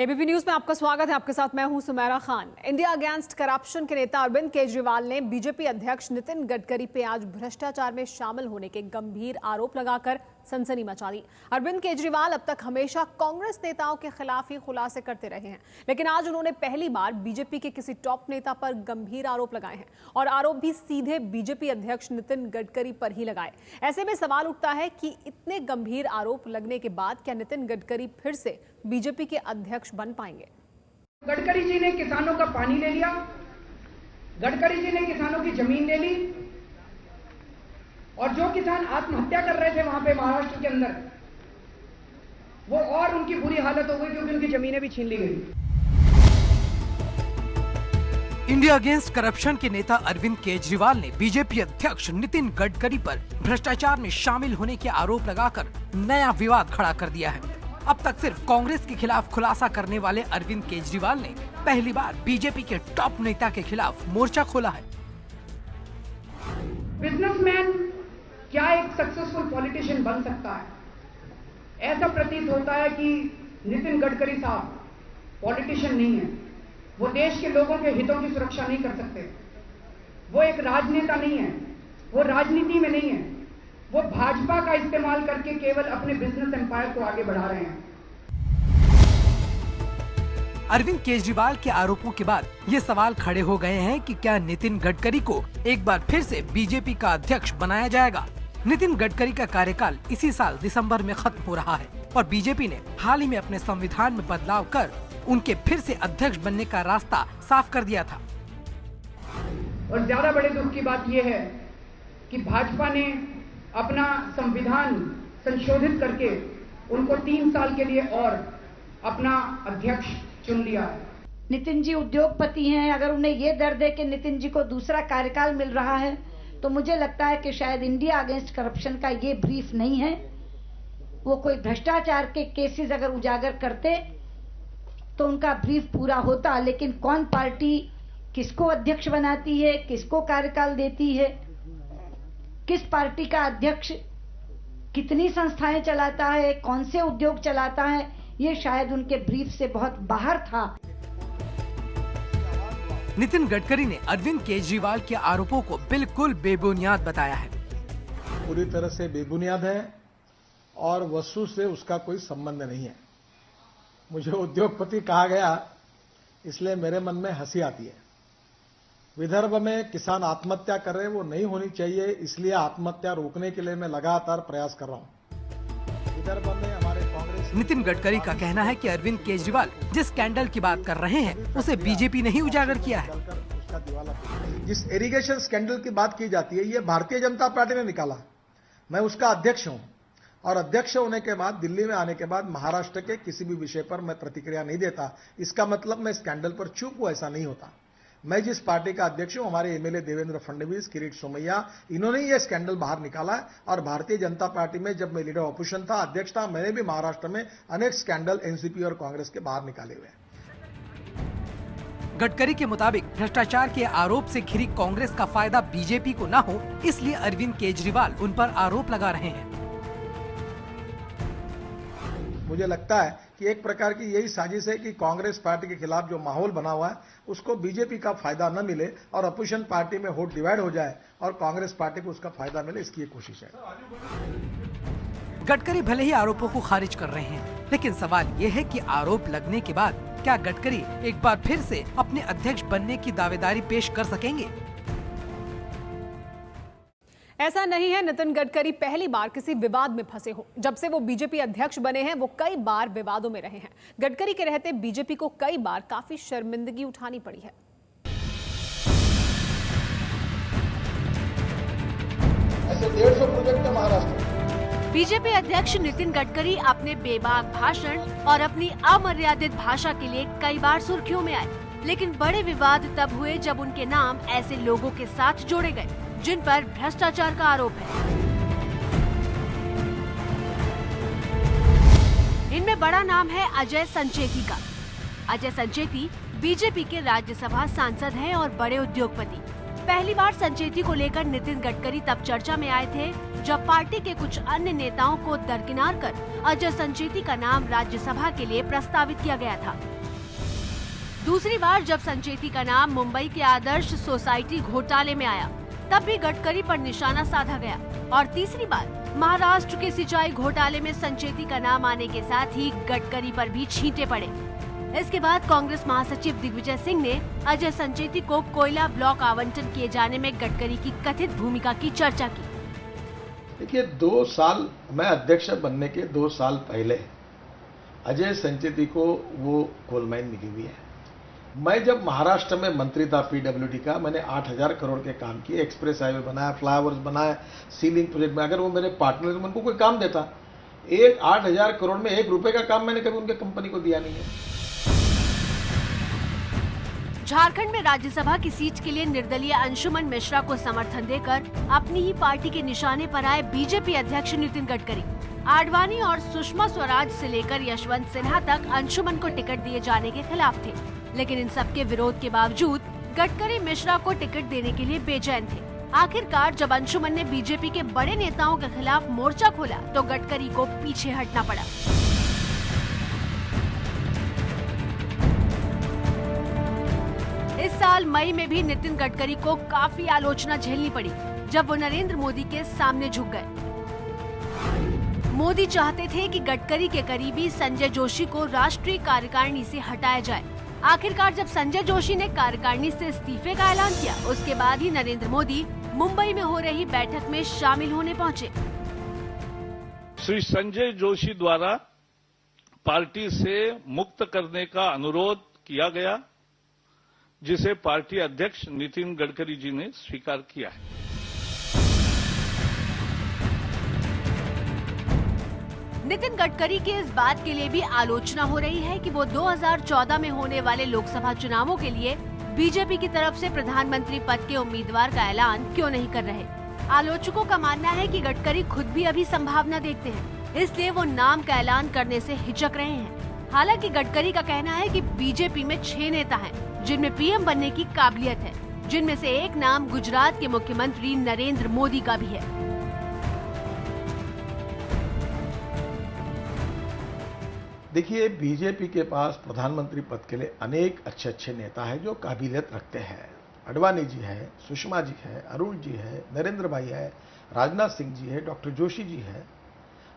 ABP news में आपका स्वागत है। आपके साथ मैं हूं Sumera Khan. India against corruption के नेता अरविंद केजरीवाल ने बीजेपी अध्यक्ष नितिन गडकरी पे आज भ्रष्टाचार में शामिल होने के गंभीर आरोप लगाकर सनसनी मचा दी। अरविंद केजरीवाल अब तक हमेशा कांग्रेस नेताओं के खिलाफ ही खुलासे करते रहे हैं, लेकिन आज उन्होंने पहली बार बीजेपी के किसी टॉप नेता पर गंभीर आरोप लगाए हैं और आरोप भी सीधे बीजेपी अध्यक्ष नितिन गडकरी पर ही लगाए। ऐसे में सवाल उठता है कि इतने गंभीर आरोप लगने के बाद क्या नितिन गडकरी फिर से बीजेपी के अध्यक्ष बन पाएंगे? गडकरी जी ने किसानों का पानी ले लिया, गडकरी जी ने किसानों की जमीन ले ली और जो किसान आत्महत्या कर रहे थे वहां पे महाराष्ट्र के अंदर, वो और उनकी बुरी हालत हो गई क्योंकि उनकी जमीनें भी छीन ली गई। इंडिया अगेंस्ट करप्शन के नेता अरविंद केजरीवाल ने बीजेपी अध्यक्ष नितिन गडकरी पर भ्रष्टाचार में शामिल होने के आरोप लगाकर नया विवाद खड़ा कर दिया है। अब तक सिर्फ कांग्रेस के खिलाफ खुलासा करने वाले अरविंद केजरीवाल ने पहली बार बीजेपी के टॉप नेता के खिलाफ मोर्चा खोला है। बिजनेसमैन क्या एक सक्सेसफुल पॉलिटिशियन बन सकता है? ऐसा प्रतीत होता है कि नितिन गडकरी साहब पॉलिटिशियन नहीं है, वो देश के लोगों के हितों की सुरक्षा नहीं कर सकते, वो एक राजनेता नहीं है, वो राजनीति में नहीं है, वो भाजपा का इस्तेमाल करके केवल अपने बिजनेस एम्पायर को आगे बढ़ा रहे हैं। अरविंद केजरीवाल के आरोपों के बाद ये सवाल खड़े हो गए हैं कि क्या नितिन गडकरी को एक बार फिर से बीजेपी का अध्यक्ष बनाया जाएगा? नितिन गडकरी का कार्यकाल इसी साल दिसंबर में खत्म हो रहा है और बीजेपी ने हाल ही में अपने संविधान में बदलाव कर उनके फिर से अध्यक्ष बनने का रास्ता साफ कर दिया था। और ज्यादा बड़े दुख की बात यह है कि भाजपा ने अपना संविधान संशोधित करके उनको 3 साल के लिए और अपना अध्यक्ष चुन लिया है। नितिन जी उद्योगपति हैं, अगर उन्हें ये दर्द है कि नितिन जी को दूसरा कार्यकाल मिल रहा है तो मुझे लगता है कि शायद इंडिया अगेंस्ट करप्शन का ये ब्रीफ नहीं है। वो कोई भ्रष्टाचार के केसेस अगर उजागर करते तो उनका ब्रीफ पूरा होता, लेकिन कौन पार्टी किसको अध्यक्ष बनाती है, किसको कार्यकाल देती है, किस पार्टी का अध्यक्ष कितनी संस्थाएं चलाता है, कौन से उद्योग चलाता है, ये शायद उनके ब्रीफ से बहुत बाहर था। नितिन गडकरी ने अरविंद केजरीवाल के आरोपों को बिल्कुल बेबुनियाद बताया है। पूरी तरह से बेबुनियाद है और वस्तु से उसका कोई संबंध नहीं है। मुझे उद्योगपति कहा गया, इसलिए मेरे मन में हंसी आती है। विदर्भ में किसान आत्महत्या कर रहे, वो नहीं होनी चाहिए, इसलिए आत्महत्या रोकने के लिए मैं लगातार प्रयास कर रहा हूं। विदर्भ में हमारे कांग्रेस। नितिन गडकरी का कहना है कि अरविंद केजरीवाल जिस स्कैंडल की बात कर रहे हैं उसे बीजेपी ने ही उजागर किया है। जिस इरिगेशन स्कैंडल की बात की जाती है, ये भारतीय जनता पार्टी ने निकाला। मैं उसका अध्यक्ष हूं और अध्यक्ष होने के बाद दिल्ली में आने के बाद महाराष्ट्र के किसी भी विषय पर मैं प्रतिक्रिया नहीं देता। इसका मतलब मैं स्कैंडल पर चुप हूं, ऐसा नहीं होता। मैं जिस पार्टी का अध्यक्ष हूं, हमारे एमएलए देवेंद्र फडणवीस, किरीट सोमैया, इन्होंने ये स्कैंडल बाहर निकाला है। और भारतीय जनता पार्टी में जब मैं लीडर ऑपोजिशन था, अध्यक्ष था, मैंने भी महाराष्ट्र में अनेक स्कैंडल एनसीपी और कांग्रेस के बाहर निकाले हुए हैं। गडकरी के मुताबिक भ्रष्टाचार के आरोप से घिरी कांग्रेस का फायदा बीजेपी को न हो, इसलिए अरविंद केजरीवाल उन पर आरोप लगा रहे हैं। मुझे लगता है कि एक प्रकार की यही साजिश है कि कांग्रेस पार्टी के खिलाफ जो माहौल बना हुआ है उसको बीजेपी का फायदा न मिले और अपोजिशन पार्टी में वोट डिवाइड हो जाए और कांग्रेस पार्टी को उसका फायदा मिले, इसकी एक कोशिश है। गडकरी भले ही आरोपों को खारिज कर रहे हैं, लेकिन सवाल ये है कि आरोप लगने के बाद क्या गडकरी एक बार फिर से अपने अध्यक्ष बनने की दावेदारी पेश कर सकेंगे? ऐसा नहीं है नितिन गडकरी पहली बार किसी विवाद में फंसे हो। जब से वो बीजेपी अध्यक्ष बने हैं, वो कई बार विवादों में रहे हैं। गडकरी के रहते बीजेपी को कई बार काफी शर्मिंदगी उठानी पड़ी है। ऐसे 150 प्रोजेक्ट है महाराष्ट्र। बीजेपी अध्यक्ष नितिन गडकरी अपने बेबाक भाषण और अपनी अमर्यादित भाषा के लिए कई बार सुर्खियों में आए, लेकिन बड़े विवाद तब हुए जब उनके नाम ऐसे लोगों के साथ जोड़े गए जिन पर भ्रष्टाचार का आरोप है। इनमें बड़ा नाम है अजय संचेती का। अजय संचेती बीजेपी के राज्यसभा सांसद हैं और बड़े उद्योगपति। पहली बार संचेती को लेकर नितिन गडकरी तब चर्चा में आए थे जब पार्टी के कुछ अन्य नेताओं को दरकिनार कर अजय संचेती का नाम राज्यसभा के लिए प्रस्तावित किया गया था। दूसरी बार जब संचेती का नाम मुंबई के आदर्श सोसाइटी घोटाले में आया, तब भी गडकरी पर निशाना साधा गया। और तीसरी बार महाराष्ट्र के सिंचाई घोटाले में संचेती का नाम आने के साथ ही गडकरी पर भी छींटे पड़े। इसके बाद कांग्रेस महासचिव दिग्विजय सिंह ने अजय संचेती को कोयला ब्लॉक आवंटन किए जाने में गडकरी की कथित भूमिका की चर्चा की। देखिए, 2 साल मैं अध्यक्ष बनने के 2 साल पहले अजय संचेती को वो कोल माइन मिली हुई है। मैं जब महाराष्ट्र में मंत्री था पीडब्ल्यूडी का, मैंने 8,000 करोड़ के काम किए, एक्सप्रेस हाईवे बनाया, फ्लाईओवर्स बनाया, सीलिंग प्रोजेक्ट में। अगर वो मेरे पार्टनर में उनको कोई काम देता, 8,000 करोड़ में 1 रुपए का काम मैंने कभी उनके कंपनी को दिया नहीं है। झारखंड में राज्यसभा की सीट के लिए निर्दलीय अंशुमन मिश्रा को समर्थन देकर अपनी ही पार्टी के निशाने पर आए बीजेपी अध्यक्ष नितिन गडकरी। आडवाणी और सुषमा स्वराज से लेकर यशवंत सिन्हा तक अंशुमन को टिकट दिए जाने के खिलाफ थे, लेकिन इन सबके विरोध के बावजूद गडकरी मिश्रा को टिकट देने के लिए बेचैन थे। आखिरकार जब अंशुमन ने बीजेपी के बड़े नेताओं के खिलाफ मोर्चा खोला तो गडकरी को पीछे हटना पड़ा। इस साल मई में भी नितिन गडकरी को काफी आलोचना झेलनी पड़ी जब वो नरेंद्र मोदी के सामने झुक गए। मोदी चाहते थे कि गडकरी के करीबी संजय जोशी को राष्ट्रीय कार्यकारिणी से हटाया जाए। आखिरकार जब संजय जोशी ने कार्यकारिणी से इस्तीफे का ऐलान किया, उसके बाद ही नरेंद्र मोदी मुंबई में हो रही बैठक में शामिल होने पहुंचे। श्री संजय जोशी द्वारा पार्टी से मुक्त करने का अनुरोध किया गया, जिसे पार्टी अध्यक्ष नितिन गडकरी जी ने स्वीकार किया है। नितिन गडकरी की इस बात के लिए भी आलोचना हो रही है कि वो 2014 में होने वाले लोकसभा चुनावों के लिए बीजेपी की तरफ से प्रधानमंत्री पद के उम्मीदवार का ऐलान क्यों नहीं कर रहे। आलोचकों का मानना है कि गडकरी खुद भी अभी संभावना देखते हैं, इसलिए वो नाम का ऐलान करने से हिचक रहे हैं। हालांकि गडकरी का कहना है कि बीजेपी में 6 नेता हैं, जिनमें पीएम बनने की काबिलियत है, जिनमें से एक नाम गुजरात के मुख्यमंत्री नरेंद्र मोदी का भी है। देखिए, बीजेपी के पास प्रधानमंत्री पद के लिए अनेक अच्छे नेता हैं जो काबिलियत रखते हैं। आडवाणी जी है, सुषमा जी है, अरुण जी है, नरेंद्र भाई है, राजनाथ सिंह जी है, डॉक्टर जोशी जी है,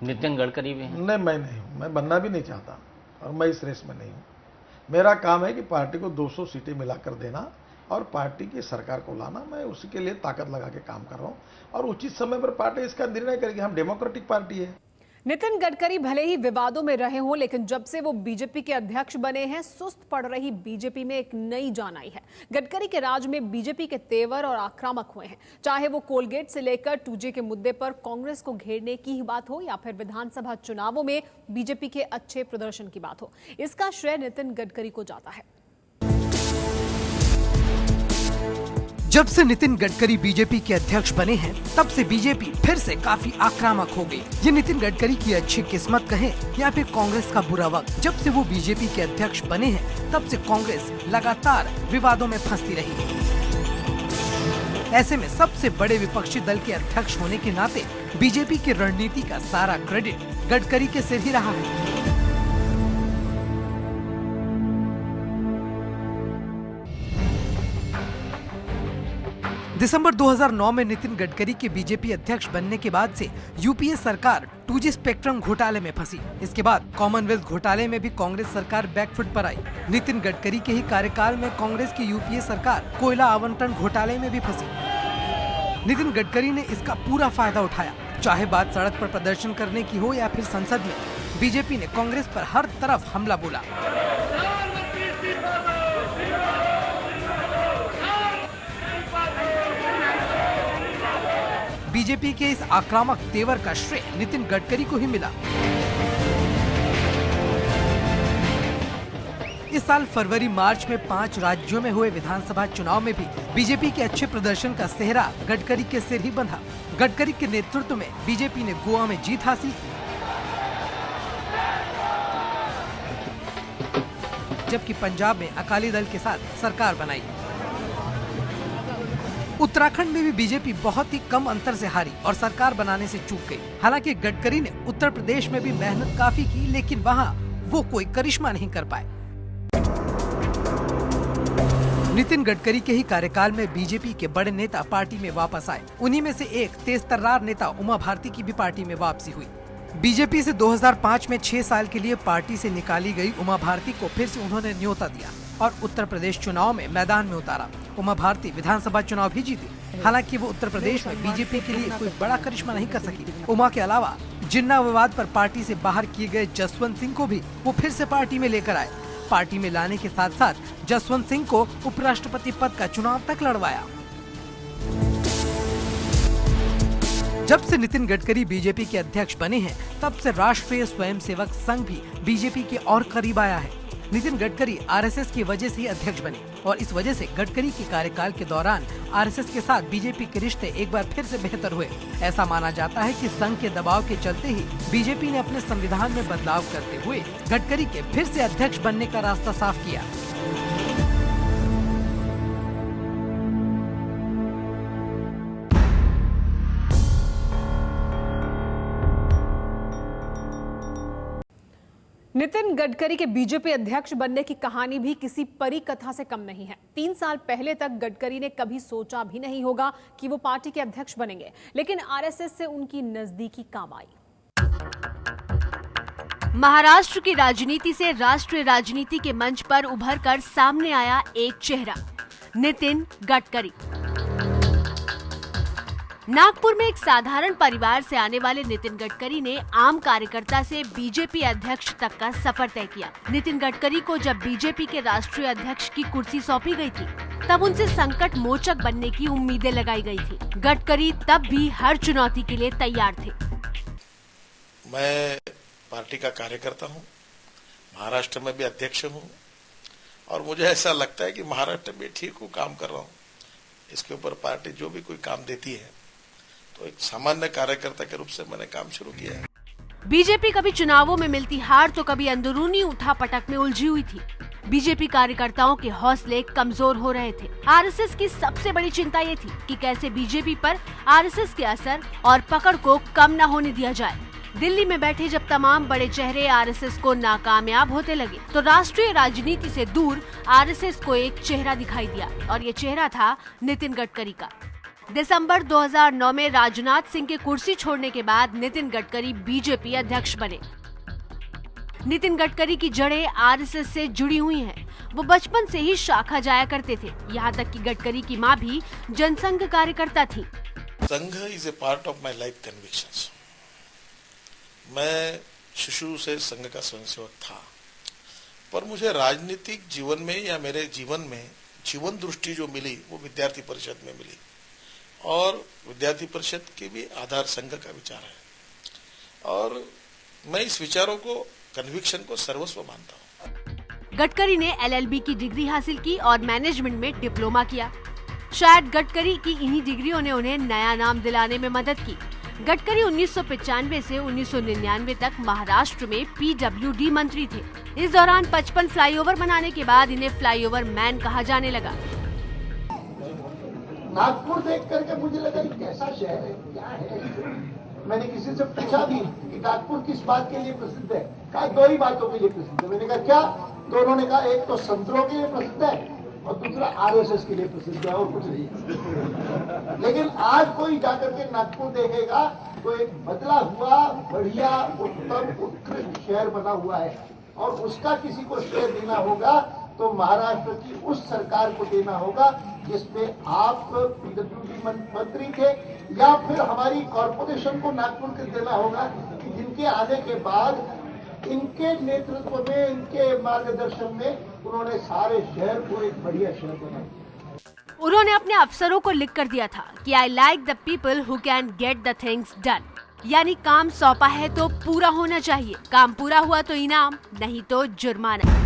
नितिन गडकरी भी है। नहीं, मैं नहीं हूं, मैं बनना भी नहीं चाहता और मैं इस रेस में नहीं हूं। मेरा काम है कि पार्टी को 200 सीटें मिलाकर देना और पार्टी की सरकार को लाना। मैं उसी के लिए ताकत लगा के काम कर रहा हूं और उचित समय पर पार्टी इसका निर्णय करेगी। हम डेमोक्रेटिक पार्टी है। नितिन गडकरी भले ही विवादों में रहे हों, लेकिन जब से वो बीजेपी के अध्यक्ष बने हैं, सुस्त पड़ रही बीजेपी में एक नई जान आई है। गडकरी के राज में बीजेपी के तेवर और आक्रामक हुए हैं, चाहे वो कोलगेट से लेकर 2G के मुद्दे पर कांग्रेस को घेरने की ही बात हो या फिर विधानसभा चुनावों में बीजेपी के अच्छे प्रदर्शन की बात हो। इसका श्रेय नितिन गडकरी को जाता है। जब से नितिन गडकरी बीजेपी के अध्यक्ष बने हैं, तब से बीजेपी फिर से काफी आक्रामक हो गई। ये नितिन गडकरी की अच्छी किस्मत कहें या फिर कांग्रेस का बुरा वक्त, जब से वो बीजेपी के अध्यक्ष बने हैं, तब से कांग्रेस लगातार विवादों में फंसती रही। ऐसे में सबसे बड़े विपक्षी दल के अध्यक्ष होने के नाते बीजेपी की रणनीति का सारा क्रेडिट गडकरी के सिर ही रहा है। दिसंबर 2009 में नितिन गडकरी के बीजेपी अध्यक्ष बनने के बाद से यूपीए सरकार 2G स्पेक्ट्रम घोटाले में फंसी। इसके बाद कॉमनवेल्थ घोटाले में भी कांग्रेस सरकार बैकफुट पर आई। नितिन गडकरी के ही कार्यकाल में कांग्रेस की यूपीए सरकार कोयला आवंटन घोटाले में भी फंसी। नितिन गडकरी ने इसका पूरा फायदा उठाया। चाहे बात सड़क पर प्रदर्शन करने की हो या फिर संसद में, बीजेपी ने कांग्रेस पर हर तरफ हमला बोला। बीजेपी के इस आक्रामक तेवर का श्रेय नितिन गडकरी को ही मिला। इस साल फरवरी मार्च में 5 राज्यों में हुए विधानसभा चुनाव में भी बीजेपी के अच्छे प्रदर्शन का सेहरा गडकरी के सिर ही बंधा। गडकरी के नेतृत्व में बीजेपी ने गोवा में जीत हासिल की, जबकि पंजाब में अकाली दल के साथ सरकार बनाई। उत्तराखंड में भी बीजेपी बहुत ही कम अंतर से हारी और सरकार बनाने से चूक गई। हालांकि गडकरी ने उत्तर प्रदेश में भी मेहनत काफी की, लेकिन वहां वो कोई करिश्मा नहीं कर पाए। नितिन गडकरी के ही कार्यकाल में बीजेपी के बड़े नेता पार्टी में वापस आए। उन्हीं में से एक तेज-तर्रार नेता उमा भारती की भी पार्टी में वापसी हुई। बीजेपी से 2005 में 6 साल के लिए पार्टी से निकाली गई उमा भारती को फिर से उन्होंने न्योता दिया और उत्तर प्रदेश चुनाव में मैदान में उतारा। उमा भारती विधानसभा चुनाव भी जीती। हालांकि वो उत्तर प्रदेश में बीजेपी के लिए कोई बड़ा करिश्मा नहीं कर सकी। उमा के अलावा जिन्ना विवाद पर पार्टी से बाहर किए गए जसवंत सिंह को भी वो फिर से पार्टी में लेकर आए। पार्टी में लाने के साथ साथ जसवंत सिंह को उपराष्ट्रपति पद का चुनाव तक लड़वाया। जब से नितिन गडकरी बीजेपी के अध्यक्ष बने हैं, तब से राष्ट्रीय स्वयंसेवक संघ भी बीजेपी के और करीब आया है। नितिन गडकरी आरएसएस की वजह से ही अध्यक्ष बने और इस वजह से गडकरी के कार्यकाल के दौरान आरएसएस के साथ बीजेपी के रिश्ते एक बार फिर से बेहतर हुए। ऐसा माना जाता है कि संघ के दबाव के चलते ही बीजेपी ने अपने संविधान में बदलाव करते हुए गडकरी के फिर से अध्यक्ष बनने का रास्ता साफ किया। नितिन गडकरी के बीजेपी अध्यक्ष बनने की कहानी भी किसी परी कथा से कम नहीं है। 3 साल पहले तक गडकरी ने कभी सोचा भी नहीं होगा कि वो पार्टी के अध्यक्ष बनेंगे, लेकिन आरएसएस से उनकी नजदीकी काम आई। महाराष्ट्र की राजनीति से राष्ट्रीय राजनीति के मंच पर उभरकर सामने आया एक चेहरा, नितिन गडकरी। नागपुर में एक साधारण परिवार से आने वाले नितिन गडकरी ने आम कार्यकर्ता से बीजेपी अध्यक्ष तक का सफर तय किया। नितिन गडकरी को जब बीजेपी के राष्ट्रीय अध्यक्ष की कुर्सी सौंपी गई थी, तब उनसे संकट मोचक बनने की उम्मीदें लगाई गई थी। गडकरी तब भी हर चुनौती के लिए तैयार थे। मैं पार्टी का कार्यकर्ता हूँ, महाराष्ट्र में भी अध्यक्ष हूँ और मुझे ऐसा लगता है कि महाराष्ट्र में ठीक हूँ, काम कर रहा हूँ। इसके ऊपर पार्टी जो भी कोई काम देती है तो एक सामान्य कार्यकर्ता के रूप से मैंने काम शुरू किया है। बीजेपी कभी चुनावों में मिलती हार तो कभी अंदरूनी उठापटक में उलझी हुई थी। बीजेपी कार्यकर्ताओं के हौसले कमजोर हो रहे थे। आरएसएस की सबसे बड़ी चिंता ये थी कि कैसे बीजेपी पर आरएसएस के असर और पकड़ को कम न होने दिया जाए। दिल्ली में बैठे जब तमाम बड़े चेहरे आरएसएस को नाकामयाब होते लगे, तो राष्ट्रीय राजनीति से दूर आरएसएस को एक चेहरा दिखाई दिया और ये चेहरा था नितिन गडकरी का। दिसंबर 2009 में राजनाथ सिंह के कुर्सी छोड़ने के बाद नितिन गडकरी बीजेपी अध्यक्ष बने। नितिन गडकरी की जड़ें आरएसएस से जुड़ी हुई हैं। वो बचपन से ही शाखा जाया करते थे। यहाँ तक कि गडकरी की माँ भी जनसंघ कार्यकर्ता थी। संघ is a part of my life convictions. मैं शिशु से संघ का स्वयंसेवक था, पर मुझे राजनीतिक जीवन में या मेरे जीवन में जीवन दृष्टि जो मिली वो विद्यार्थी परिषद में मिली और विद्यार्थी परिषद की भी आधार संघ का विचार है और मैं इस विचारों को, कन्विक्शन को सर्वस्व मानता हूँ। गडकरी ने एलएलबी की डिग्री हासिल की और मैनेजमेंट में डिप्लोमा किया। शायद गडकरी की इन्हीं डिग्रियों ने उन्हें नया नाम दिलाने में मदद की। गडकरी 1995 से 1999 तक महाराष्ट्र में पीडब्ल्यूडी मंत्री थे। इस दौरान 55 फ्लाईओवर बनाने के बाद इन्हें फ्लाईओवर मैन कहा जाने लगा। नागपुर देख करके मुझे लगा कि कैसा शहर है, क्या है। मैंने किसी से पूछा भी कि नागपुर किस बात के लिए प्रसिद्ध है। कहा 2 ही बातों के लिए प्रसिद्ध है। मैंने कहा क्या? तो उन्होंने कहा एक तो संतरों के लिए प्रसिद्ध है और दूसरा आरएसएस के लिए प्रसिद्ध है और कुछ नहीं। लेकिन आज कोई जाकर के नागपुर देखेगा तो एक बदला हुआ, बढ़िया, उत्तम, उत्कृष्ट शहर बना हुआ है और उसका किसी को श्रेय देना होगा तो महाराष्ट्र की उस सरकार को देना होगा जिसमें आप पीडब्ल्यूडी मंत्री थे, या फिर हमारी कॉर्पोरेशन को नागपुर को देना होगा कि जिनके आने के बाद इनके नेतृत्व में, इनके मार्गदर्शन में उन्होंने सारे शहर को एक बढ़िया शहर बनाया। उन्होंने अपने अफसरों को लिख कर दिया था कि I like the people who can get the things done, यानी काम सौंपा है तो पूरा होना चाहिए। काम पूरा हुआ तो इनाम, नहीं तो जुर्माना।